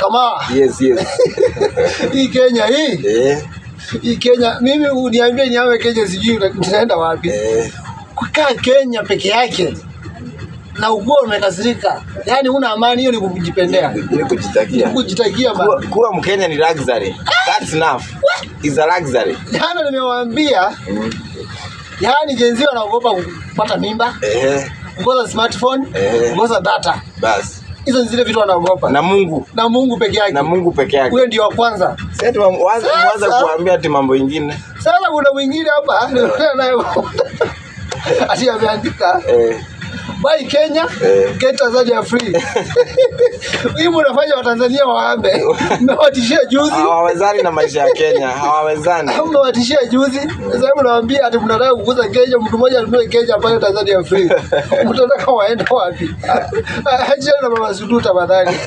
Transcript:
Kama. Yes. Hii Kenya hii. Hii Kenya mimi uniambie niawe Kenya sijui tunaenda wapi. Kukaa Kenya peke yake na uko umekasirika. Yaani una amani, hiyo ni kujipendea. Ni kujitakia. Kujitakia bana. Kuwa Mkenya ni luxury. That's enough. It's a luxury. Yaani nimewaambia. Yaani jenzi wanaogopa kupata mimba. Ngoza smartphone, ngoza data. Bas. Hizo zile vitu wanaogopa. Na Mungu peke yake. Huyo ndio wa kwanza. Sasa waanza kuambia ati mambo mengine. Sasa kuna mwingine hapa naye ati ameandika buy Kenya, get Tanzania free. Hivi unafanya Watanzania waambe. Mmewatishia juzi. Hawawezani na maisha ya Kenya. Hawawezani. Mmewatishia juzi. Sasa mnawaambia ati mnataka kukuza Kenya, mtu mmoja anunue Kenya pale Tanzania free. Mtataka waende wapi? Acha na mama Suduta badani.